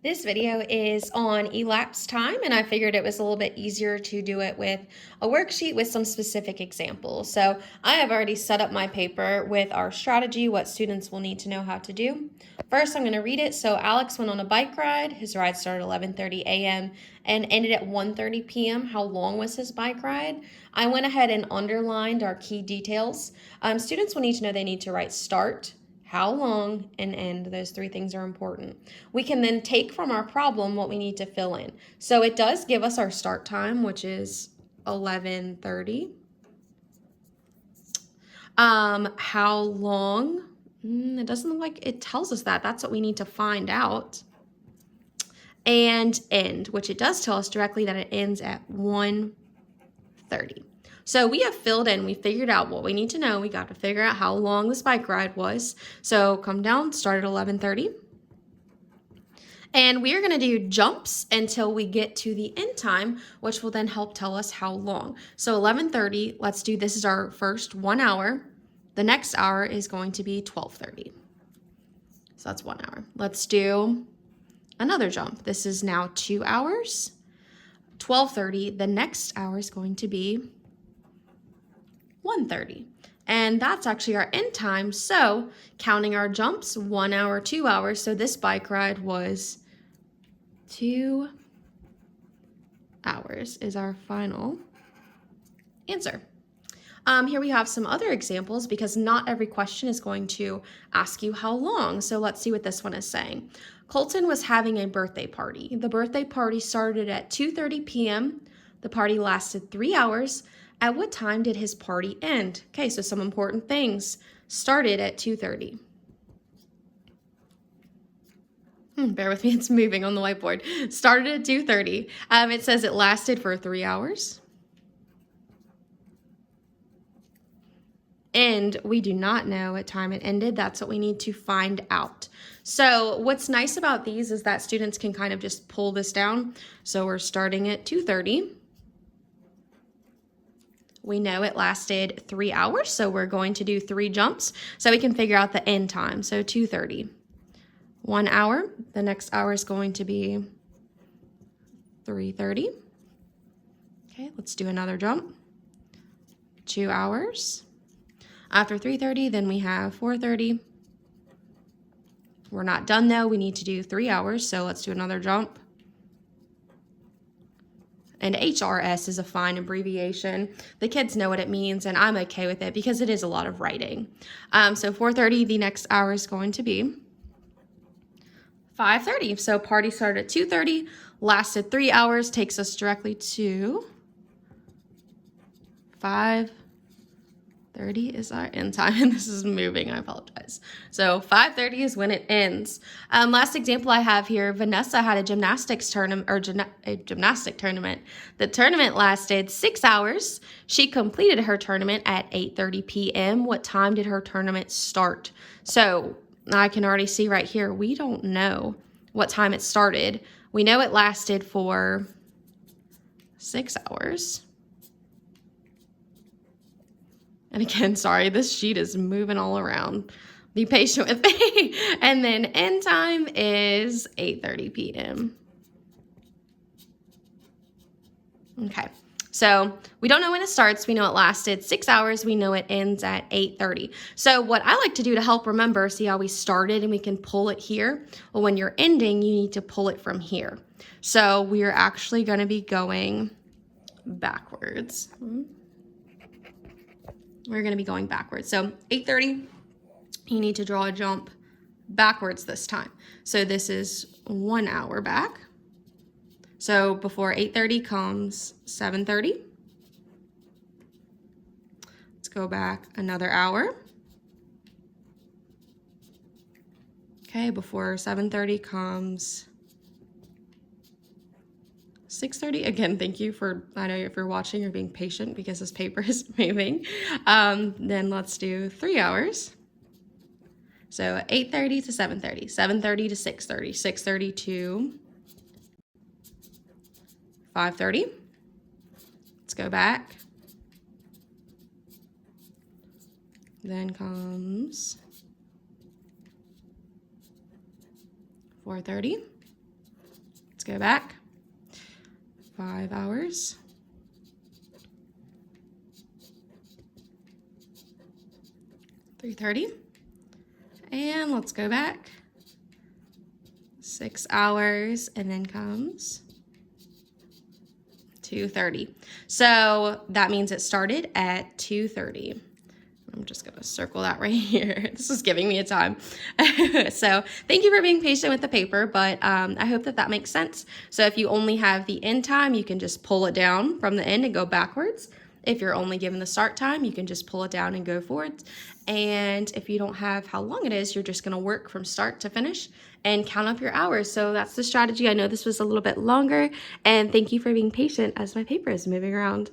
This video is on elapsed time, and I figured it was a little bit easier to do it with a worksheet with some specific examples. So I have already set up my paper with our strategy, what students will need to know how to do. First, I'm going to read it. So Alex went on a bike ride. His ride started at 11:30 a.m. and ended at 1:30 p.m. How long was his bike ride? I went ahead and underlined our key details. Students will need to know they need to write start, how long, and end. Those three things are important. We can then take from our problem what we need to fill in. So it does give us our start time, which is 11:30. How long? It doesn't look like it tells us that. That's what we need to find out. And end, which it does tell us directly that it ends at 1:30. So we have filled in, we figured out what we need to know. We got to figure out how long this bike ride was. So come down, start at 11:30. And we are going to do jumps until we get to the end time, which will then help tell us how long. So 11:30, let's do, this is our first 1 hour. The next hour is going to be 12:30. So that's 1 hour. Let's do another jump. This is now 2 hours. 12:30, the next hour is going to be 1:30. And that's actually our end time. So counting our jumps, 1 hour, 2 hours. So this bike ride was 2 hours is our final answer. Here we have some other examples because not every question is going to ask you how long. So let's see what this one is saying. Colton was having a birthday party. The birthday party started at 2:30 p.m. The party lasted 3 hours. At what time did his party end? Okay, so some important things. Started at 2:30. Bear with me, it's moving on the whiteboard. Started at 2:30. It says it lasted for 3 hours. And we do not know what time it ended. That's what we need to find out. So what's nice about these is that students can kind of just pull this down. So we're starting at 2:30. We know it lasted 3 hours, so we're going to do 3 jumps so we can figure out the end time. So 2:30. 1 hour. The next hour is going to be 3:30. Okay, let's do another jump. 2 hours. After 3:30, then we have 4:30. We're not done though. We need to do 3 hours, so let's do another jump. And HRS is a fine abbreviation. The kids know what it means, and I'm okay with it because it is a lot of writing. So 4:30, the next hour is going to be 5:30. So party started at 2:30, lasted 3 hours, takes us directly to 5:30 is our end time, and this is moving, I apologize. So 5:30 is when it ends. Last example I have here, Vanessa had a gymnastics tournament, or a gymnastic tournament. The tournament lasted 6 hours. She completed her tournament at 8:30 p.m. What time did her tournament start? So I can already see right here, we don't know what time it started. We know it lasted for 6 hours. And again, sorry, this sheet is moving all around. Be patient with me. And then end time is 8:30 p.m. Okay, so we don't know when it starts. We know it lasted 6 hours. We know it ends at 8:30. So what I like to do to help remember, see how we started and we can pull it here? Well, when you're ending, you need to pull it from here. So we are actually going to be going backwards. We're going to be going backwards. So 8:30, you need to draw a jump backwards this time. So this is 1 hour back. So before 8:30 comes 7:30. Let's go back another hour. Okay, before 7:30 comes 6:30. Again, thank you for, I know if you're watching, you're being patient because this paper is moving. Then let's do 3 hours. So 8:30 to 7:30, 7:30 to 6:30, 6:30 to 5:30. Let's go back. Then comes 4:30. Let's go back. 5 hours. 3:30. And let's go back. 6 hours, and then comes 2:30. So that means it started at 2:30. I'm just gonna circle that right here. This is giving me a time. So thank you for being patient with the paper, but I hope that that makes sense. So if you only have the end time, you can just pull it down from the end and go backwards. If you're only given the start time, you can just pull it down and go forwards. And if you don't have how long it is, you're just gonna work from start to finish and count up your hours. So that's the strategy. I know this was a little bit longer, and thank you for being patient as my paper is moving around.